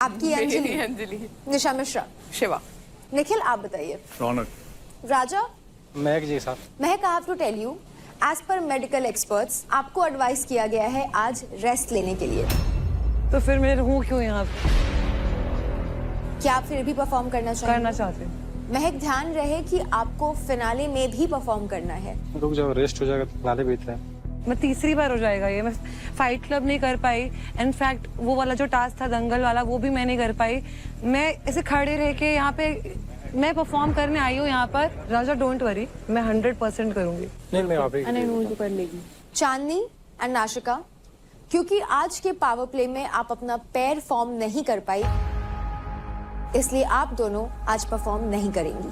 आपकी अंजलि, अंजलि, निशा मिश्रा, शिवा, निखिल आप बताइए। रौनक, राजा, महक जी साहब। Mahak, I have to tell you, as per medical experts आपको एडवाइस किया गया है आज रेस्ट लेने के लिए। तो फिर मैं रहूं क्यों यहाँ पे? क्या आप फिर भी परफॉर्म करना करना चाहिए? चाहते हैं। महक, ध्यान रहे कि आपको फिनाले में भी परफॉर्म करना है। रुक जाओ, रेस्ट हो जाएगा तो नाले बीत रहे हैं। मैं तीसरी बार हो जाएगा ये। मैं फाइट क्लब नहीं कर पाई, इनफैक्ट वो वाला जो टास्क था दंगल वाला वो भी मैं नहीं कर पाई। मैं ऐसे खड़े रह के यहाँ पे मैं परफॉर्म करने आई हूँ यहाँ पर। राजा डोंट वरी, मैं 100% करूंगी। नहीं मैं आप ही कर लेगी। चांदनी एंड नाशिका, क्योंकि आज के पावर प्ले में आप अपना पैर फॉर्म नहीं कर पाई, इसलिए आप दोनों आज परफॉर्म नहीं करेंगी।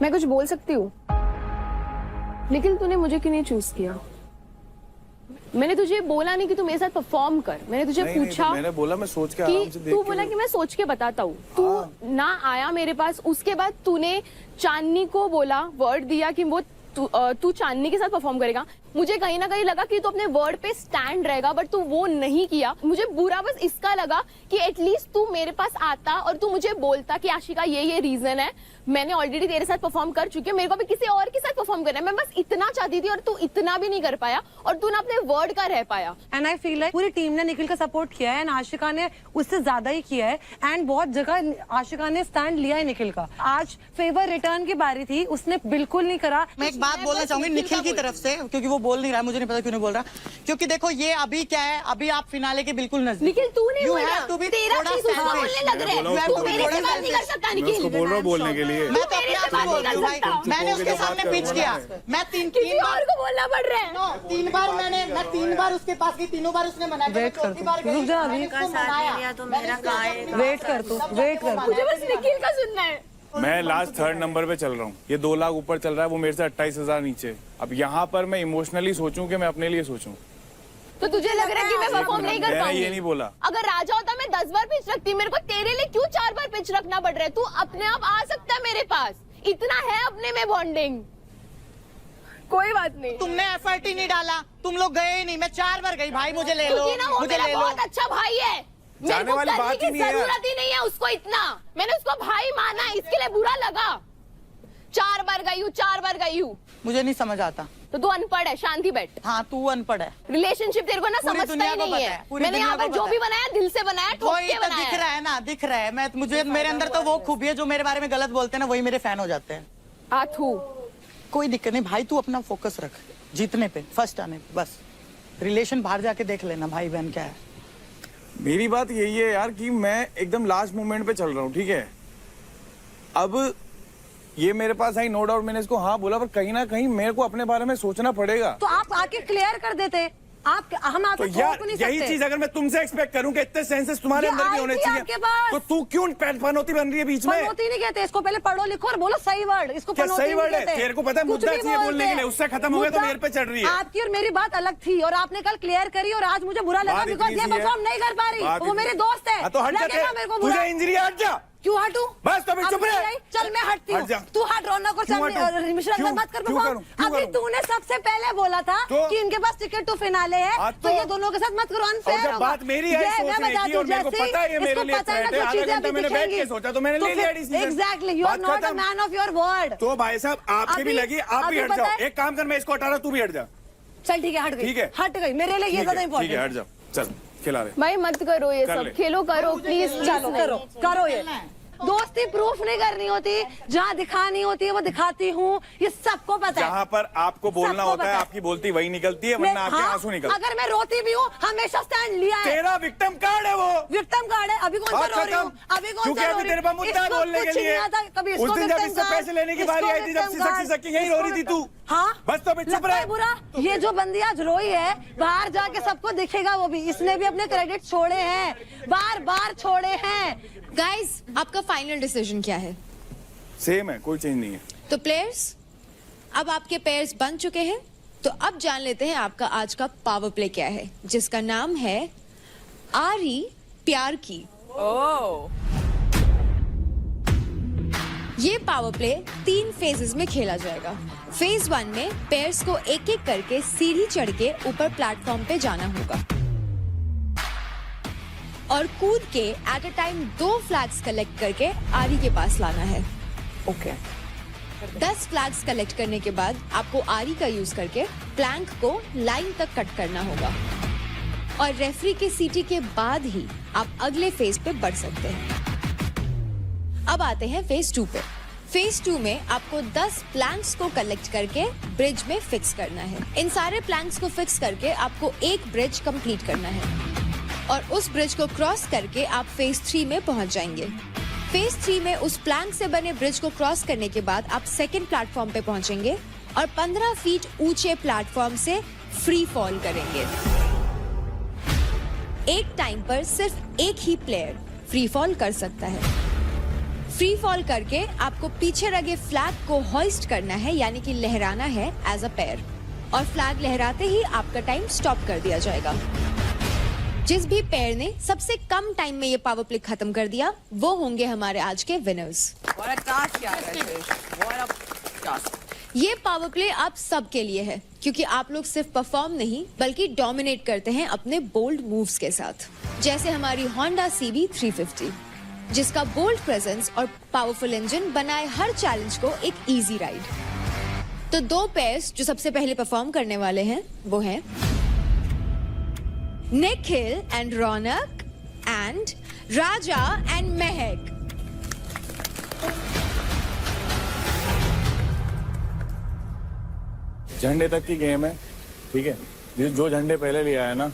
मैं कुछ बोल सकती हूँ? निखिल, तूने मुझे क्यों नहीं चूज किया? मैंने तुझे बोला नहीं कि तू मेरे साथ परफॉर्म कर। मैंने तुझे पूछा, तो मैंने बोला मैं सोच के आराम से कि देख तू के बोला कि मैं सोच के बताता हूँ। तू ना आया मेरे पास। उसके बाद तूने चांदनी को बोला, वर्ड दिया कि वो तू चांदनी के साथ परफॉर्म करेगा। मुझे कहीं ना कहीं लगा कि तू अपने वर्ड पे स्टैंड रहेगा, बट तू वो नहीं किया। मुझे बुरा बस इसका लगा कि एटलीस्ट तू मेरे पास आता और तू मुझे बोलता कि आशिका ये रीजन है, मैंने ऑलरेडी तेरे साथ परफॉर्म कर चुकी हूँ, मेरे को भी किसी और के साथ परफॉर्म करना है। मैं बस इतना चाहती थी और तू इतना भी नहीं कर पाया और तू ना अपने वर्ड का रह पाया। एंड आई फील लाइक पूरी टीम ने निखिल का सपोर्ट किया है एंड आशिका ने उससे ज्यादा ही किया है एंड बहुत जगह आशिका ने स्टैंड लिया है निखिल का। आज फेवर रिटर्न की बारी थी, उसने बिल्कुल नहीं करा। मैं एक बात बोलना चाहूंगी निखिल की तरफ से, क्योंकि वो बोल नहीं रहा है, मुझे नहीं पता क्यों नहीं बोल रहा। क्योंकि देखो ये अभी क्या है, अभी आप फिनाले के बिल्कुल नजदीक। निखिल, तू नहीं You बोल रहा, have to be तेरा थोड़ा चीज उसको selfish। बोलने लग रहा है। मैं तू मेरे से बात नहीं कर सकता मैं उसको निखिल। बोल रहा हूँ बोलने के लिए। मैं तो अपने आप से बोल रही हूँ भाई, मैंने उसके सामने पिच किया। मैं तीन और को बोलना पड़ रहा है। तीन बार मैं 3 बार उसके पास गई, तीनों बार उसने मना किया। वेट कर चौथी बार तू, रुक जा अभी। वेट कर तू, वेट कर तू। मुझे बस निखिल का सुनना है। मैं लास्ट 3rd नंबर पे चल रहा हूँ, ये 2 लाख ऊपर चल रहा है, वो मेरे से 28,000 नीचे। अब यहाँ पर मैं इमोशनली सोचूं कि मैं अपने लिए सोचूं, तो तुझे लग रहा है कि मैं परफॉर्म नहीं कर मैंने पाऊंगी? ये नहीं बोला। अगर राजा होता मैं 10 बार पिच रखती। मेरे को तेरे लिए क्यों 4 बार पिच रखना पड़ रहा है? तू अपने आप आ सकता है मेरे पास, इतना है अपने में बॉन्डिंग। कोई बात नहीं, तुमने एफर्ट ही नहीं डाला, तुम लोग गए ही नहीं। मैं 4 बार गई, भाई मुझे ले लो, क्योंकि ना वो मुझे मेरा ले लो। बहुत अच्छा भाई है। मेरे जाने को वाली करने बात की ही नहीं है। जरूरत ही नहीं है उसको इतना। मैंने उसको भाई माना, इसके लिए बुरा लगा। 4 बार गई हूँ, 4 बार गई हूँ। मुझे नहीं समझ आता। तो तू अनपढ़ है, शांति बैठ। हाँ तू अनपढ़ है। रिलेशनशिप तेरे को ना पूरी समझता दुनिया ही को नहीं पता है। है, पूरी मैंने यहाँ दुनिया पर को जो पता भी है। बनाया दिल से बनाया, ठोक वही के तो बनाया दिख रहा है ना, दिख रहा है। मैं मुझे मेरे अंदर तो वो खूबी है, जो मेरे बारे में गलत बोलते हैं ना वही मेरे फैन हो जाते हैं। आथू, कोई दिक्कत नहीं भाई, तू अपना फोकस रख जीतने पे, फर्स्ट आने पे बस। रिलेशन बाहर जाके देख लेना भाई बहन क्या है। मेरी बात यही है यार कि मैं एकदम लास्ट मोमेंट पे चल रहा हूँ, ठीक है। अब ये मेरे पास आई, नो डाउट मैंने इसको हाँ बोला, पर कहीं ना कहीं मेरे को अपने बारे में सोचना पड़ेगा। तो आप आके क्लियर कर देते। हम तो आपसे यार थोप नहीं यही सकते। चीज अगर मैं तुमसे एक्सपेक्ट करूं कि इतने सेंसेस तुम्हारे ये अंदर भी आई होने थी चाहिए, आपके पास। तो तू क्यों पनौती बन रही है बीच में? पनौती नहीं कहते इसको, पहले पढ़ो लिखो और बोलो सही वर्ड। इसको क्या पनौती सही नहीं वर्ड है? कहते। तेरे को पता है कुछ मुद्दा भी चाहिए बोलने के लिए, बोलते। उससे खत्म हो गया तो मुद्दा मेरे पे चढ़ रही है। आपकी और मेरी बात अलग थी और आपने कल क्लियर करी और आज मुझे बुरा लगा बात बिकॉज इतनी ये सी है। परफॉर्म नहीं कर पा बात रही। वो इतनी- मेरे दोस्त है। हाँ, तो हट जा, लगेगा मेरे को बुरा। तुझे इंजरी हट जा। क्यों हटू? बस तो अभी अब चुप रह। नहीं आई? चल मैं हटती हट जा। हूँ। तू हट, रौनक और क्यों हटूं? चल मिश्रा क्यों? मत कर क्यों परफॉर्म। करूं? क्यों अभी करूं? तूने सबसे पहले बोला था तो? कि इनके पास टिकट टू फिनाले है, हाँ, तो ये दोनों के साथ मत करो, और अनफेयर जब बात मेरी आई सोचने की और मेरे को पता है ये मेरे लिए थ्रेट है, आधा घंटा मैंने बैठ के सोचा तो मैंने ले लिया डिसीजन। एग्जैक्टली, यू आर बात नॉट अ खत्म। Man of your word. तो भाई साहब आपके भी अभी- लगी, आप भी अभी हट पता जाओ। है- एक काम कर, मैं इसको हटा रहा, तू भी हट जा। चल ठीक है, हट गई। ठीक है। हट गई, मेरे लिए ये ज्यादा ठीक है, इंपॉर्टेंट हट जाओ, चल खिला दे। भाई मत करो ये कर सब, ले। खेलो करो प्लीज। चलो करो, करो ये। दोस्ती प्रूफ नहीं करनी होती, जहाँ दिखानी होती है वो दिखाती हूँ, ये सबको पता है। जहाँ पर आपको बोलना सबको होता है, पता है। आपकी बोलती वही निकलती है, वरना आपके हाँ, आंसू निकलते हैं। अगर मैं रोती भी हूँ हमेशा स्टैंड लिया है। तेरा विक्टिम कार्ड है वो। विक्टिम कार्ड है। अभी कौन सा बात रो रही हूँ? खत्म। अभी कौन क्योंकि सा रो अभी रही तेरे हूँ? पास मुद्दा है इसको बोलने कुछ के लिए। नहीं आता, कभी इसको उस दिन जब victim इससे card, पैसे लेने की इसको बारी आई थी, जब victim सिसक card, सिसक के यही रो रही थी तू। हाँ, बस तो अभी चुप लगता रह। है बुरा। ये जो बंदी आज रोई है, बाहर जाके सबको दिखेगा वो भी। इसने भी अपने क्रेडिट छोड़े हैं, बार बार छोड़े हैं। गाइस, आपका फाइनल डिसीजन क्या है? सेम है, कोई चेंज नहीं है। तो प्लेयर्स, अब आपके पेयर्स बन चुके हैं, तो अब जान लेते हैं आपका आज का पावर प्ले क्या है, जिसका नाम है आरी प्यार की। ये पावर प्ले 3 फेजेस में खेला जाएगा। फेज 1 में पेयर्स को एक एक करके सीढ़ी चढ़ के ऊपर प्लेटफॉर्म पे जाना होगा। और कूद के at a time 2 flags collect करके आरी के पास लाना है। ओके 10 फ्लैग्स कलेक्ट करने के बाद आपको आरी का यूज करके प्लैंक को लाइन तक कट करना होगा और रेफरी के सीटी के बाद ही आप अगले फेज पे बढ़ सकते हैं। अब आते हैं फेज 2 पे। फेज 2 में आपको 10 प्लैंक्स को कलेक्ट करके ब्रिज में फिक्स करना है। इन सारे प्लैंक्स को फिक्स करके आपको एक ब्रिज कंप्लीट करना है और उस ब्रिज को क्रॉस करके आप फेज 3 में पहुंच जाएंगे। फेज 3 में उस प्लैंक से बने ब्रिज को क्रॉस करने के बाद आप सेकंड प्लेटफॉर्म पे पहुंचेंगे और 15 फीट ऊंचे प्लेटफॉर्म से फ्री फॉल करेंगे। एक टाइम पर सिर्फ एक ही प्लेयर फ्री फॉल कर सकता है। फ्री फॉल करके आपको पीछे लगे फ्लैग को होइस्ट करना है, यानी कि लहराना है एज अ पेयर, और फ्लैग लहराते ही आपका टाइम स्टॉप कर दिया जाएगा। जिस भी पेयर ने सबसे कम टाइम में ये पावर प्ले खत्म कर दिया वो होंगे हमारे आज के विनर्स। ये पावर प्ले आप सबके लिए है क्योंकि आप लोग सिर्फ परफॉर्म नहीं बल्कि डोमिनेट करते हैं अपने बोल्ड मूव्स के साथ, जैसे हमारी होंडा CB 350 जिसका बोल्ड प्रेजेंस और पावरफुल इंजन बनाए हर चैलेंज को एक इजी राइड। तो 2 पेयर्स जो सबसे पहले परफॉर्म करने वाले हैं वो हैं Nikhil and Raunak and Raja and महक। झंडे तक की गेम है, ठीक है। जो झंडे पहले ले आया ना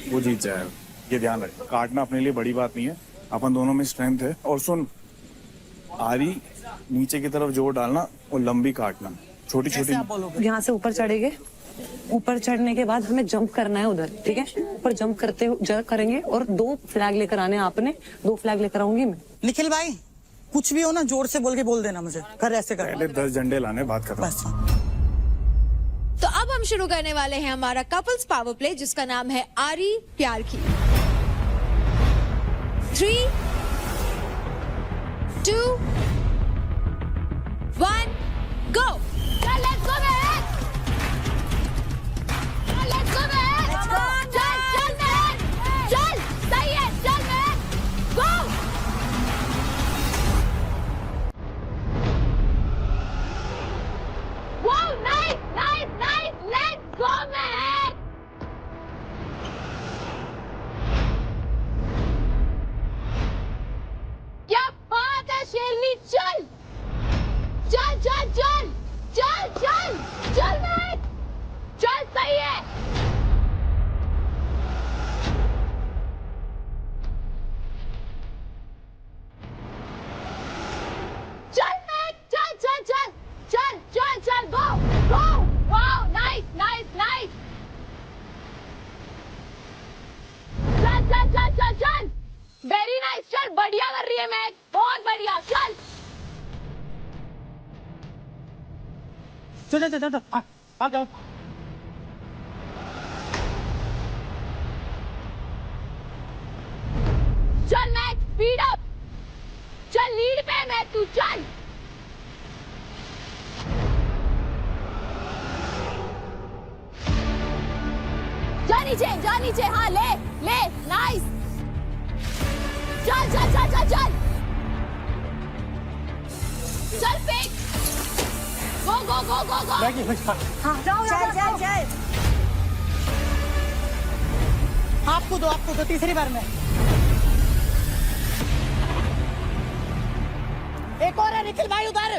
वो जीत जाएगा, ये ध्यान रख। काटना अपने लिए बड़ी बात नहीं है, अपन दोनों में स्ट्रेंथ है। और सुन, आरी नीचे की तरफ जोर डालना और लंबी काटना, छोटी छोटी। यहाँ से ऊपर चढ़ेंगे, ऊपर चढ़ने के बाद हमें जंप करना है उधर, ठीक है। ऊपर जंप करेंगे और 2 फ्लैग लेकर आने हैं आपने, 2 फ्लैग लेकर आऊंगी मैं। निखिल भाई कुछ भी हो ना जोर से बोल देना मुझे, कर ऐसे कर। पहले 10 झंडे लाने, बात कर रहा हूं। बस तो अब हम शुरू करने वाले हैं हमारा कपल्स पावर प्ले जिसका नाम है आरी प्यार की। 3, 2, 1, go! चल लेट्स गो महक, चल लेट्स गो महक, चल महक, चल सही है, चल Mahak, go. Wow nice nice nice, let's go Mahak. क्या बात है शेरनी, चल चल चल चल चल चल चल महक, चल सही है। चल महक, चल चल चल चल चल चल, गो गो, वाओ नाइस नाइस नाइस, चल चल चल चल चल, वेरी नाइस, चल बढ़िया कर रही है महक, बहुत बढ़िया, चल चल आ जाओ। चल मैक, स्पीड अप, चल लीड पे मैं, तू चल। जा नीचे, हाँ ले ले, नाइस, चल चल चल चल चल चल फेंक, गो गो गो गो गो, हाँ जाओ चल चल चल। आपको दो तीसरी बार में। एक और है निखिल भाई उधर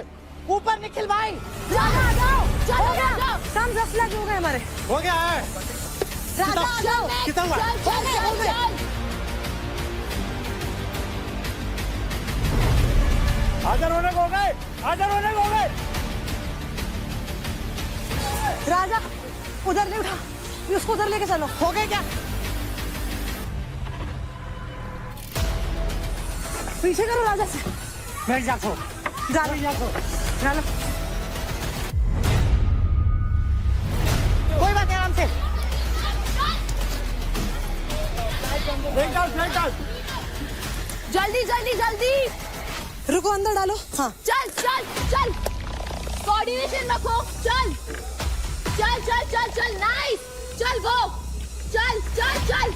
ऊपर, निखिल भाई जाओ जाओ, चलो जाओ, सब 10 फ्लैग हो गए हमारे। हो गया है। कितना हुआ? आजा रोने को गए, आजा रोने को गए। राजा उधर ले उठा, उसको उधर लेके चलो। हो गए क्या? पीछे करो राजा से। बैठ जाओ, जा लो। कोई बात नहीं, आराम से। जल्दी जल्दी जल्दी, रुको अंदर डालो। हाँ चल चल चल, कोऑर्डिनेशन रखो, चल चल चल चल चल, नाइस, चल गो, चल चल चल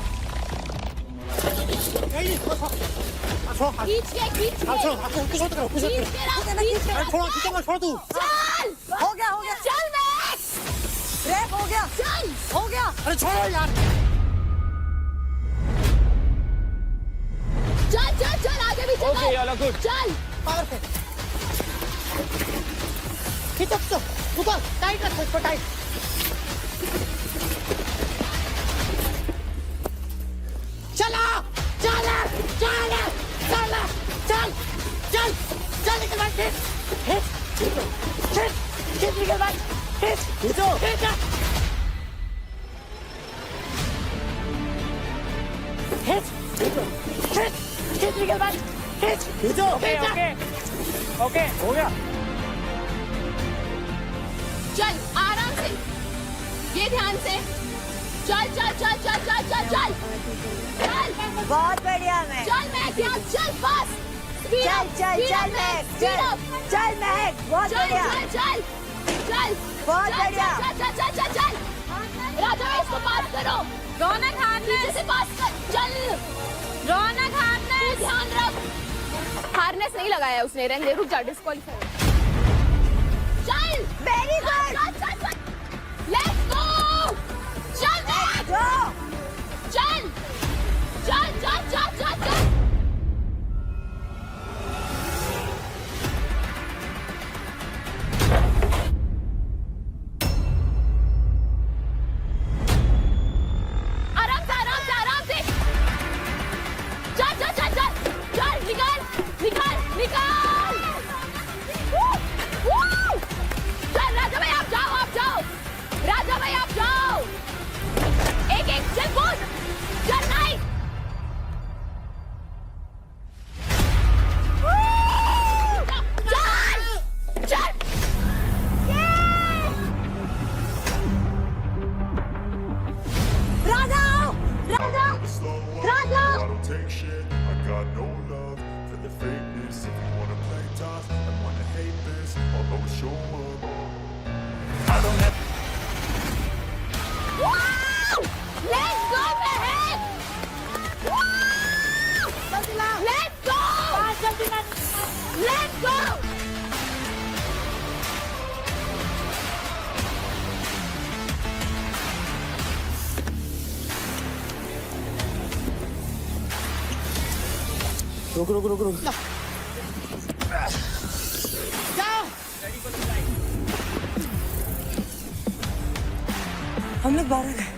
खींच के खींच के खींच के रख, छोड़ तू। चल हो गया चल मैक रेप हो गया चल हो गया। अरे छोड़ो यार। चल चल चल आगे भी चल Okay, Yala, good. चल पावर से खींचो रुको टाइट रखो इसको टाइट। चला चल चल चल चल चल चल निकल भाई खींच निकल भाई खींचो खींच निकल भाई खींचो ओके हो गया। चल आराम से ये ध्यान से चल चल चल चल चल चल चल चल बहुत बढ़िया महक। चल मैक यार चल बस चल चल चल महक चल चल महक बहुत चल बढ़िया चल चल चल बहुत चल, बढ़िया। चल चल चल चल चल राजा भाई इसको पास करो रौनक हारनेस से पास कर चल रौनक हारनेस ध्यान रख हारनेस नहीं लगाया उसने रहने दे रुक जा डिस्क्वालीफाई चल वेरी गुड चल चल चल लेट्स गो चल मैक गो चल चल चल चल चल चल आराम से चल चल चल चल चल निकाल निकाल निकाल चल राजा भाई आप जाओ राजा भाई आप जाओ एक एक चल कूद चल नहीं चल चल राजा राजा राजा I don't take shit. I got no love for the fakeness. If you wanna play tough and wanna hate this, I'll always show up. I don't have. Let's go, Mehak! Let's go! Let's go! रुक रुक रुक रुक जाओ हम लोग 12 गए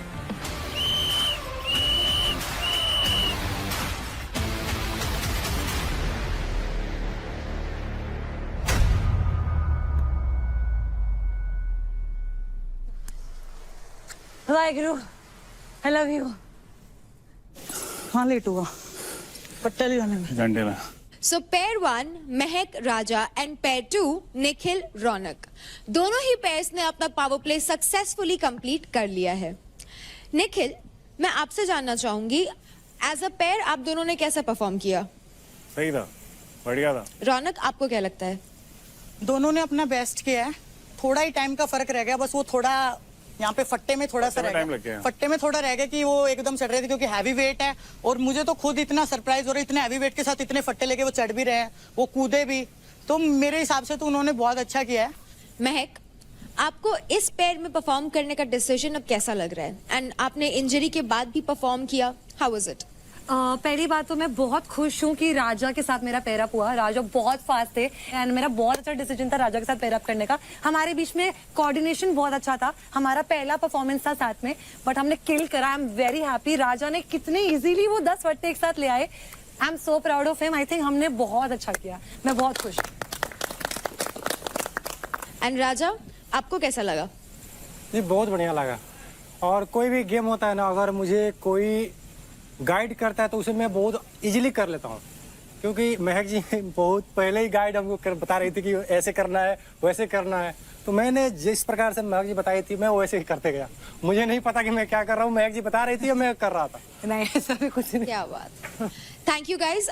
Waheguru I love you. हाँ late हुआ पट्टा लगाने में। घंटे में सो pair 1 Mahak Raja and pair 2 Nikhil रौनक दोनों ही पेयर्स ने अपना पावर प्ले सक्सेसफुली कंप्लीट कर लिया है। निखिल, मैं आपसे जानना चाहूंगी एज अ पेयर आप दोनों ने कैसा परफॉर्म किया? सही था, बढ़िया था। रौनक, आपको क्या लगता है? दोनों ने अपना बेस्ट किया है। थोड़ा ही टाइम का फर्क रह गया, बस वो थोड़ा यहाँ पे फट्टे में थोड़ा सा फट्टे में रह टाइम लग गया। गया। फट्टे में थोड़ा रह गया कि वो एकदम चढ़ रहे थे क्योंकि हैवी वेट है और मुझे तो खुद इतना सरप्राइज हो रहा है, इतने हैवी वेट के साथ इतने फट्टे लेके वो चढ़ भी रहे हैं, वो कूदे भी, तो मेरे हिसाब से तो उन्होंने बहुत अच्छा किया है। महक, आपको इस पेयर में परफॉर्म करने का डिसीजन अब कैसा लग रहा है? एंड आपने इंजरी के बाद भी परफॉर्म किया, हाउ वाज इट? पहली बात तो मैं बहुत खुश हूँ कि राजा के साथ मेरा पेयरअप हुआ। राजा बहुत फास्ट थे एंड मेरा बहुत अच्छा डिसीजन था राजा के साथ पेयरअप करने का। हमारे बीच में कोऑर्डिनेशन बहुत अच्छा था, हमारा पहला परफॉर्मेंस था साथ में, बट हमने किल करा। I am very happy. राजा ने कितने इजीली वो 10 फट्टे एक साथ ले आए। I am so proud of him. I think हमने बहुत अच्छा किया, मैं बहुत खुश हूँ। एंड राजा, आपको कैसा लगा? जी बहुत बढ़िया लगा। और कोई भी गेम होता है ना, अगर मुझे कोई गाइड करता है तो उसे मैं बहुत इजीली कर लेता हूँ, क्योंकि महक जी बहुत पहले ही गाइड हमको बता रही थी कि ऐसे करना है वैसे करना है, तो मैंने जिस प्रकार से महक जी बताई थी मैं वैसे ही करते गया। मुझे नहीं पता कि मैं क्या कर रहा हूँ, महक जी बता रही थी और मैं कर रहा था। नहीं ऐसा भी कुछ नहीं। क्या बात। Thank you guys.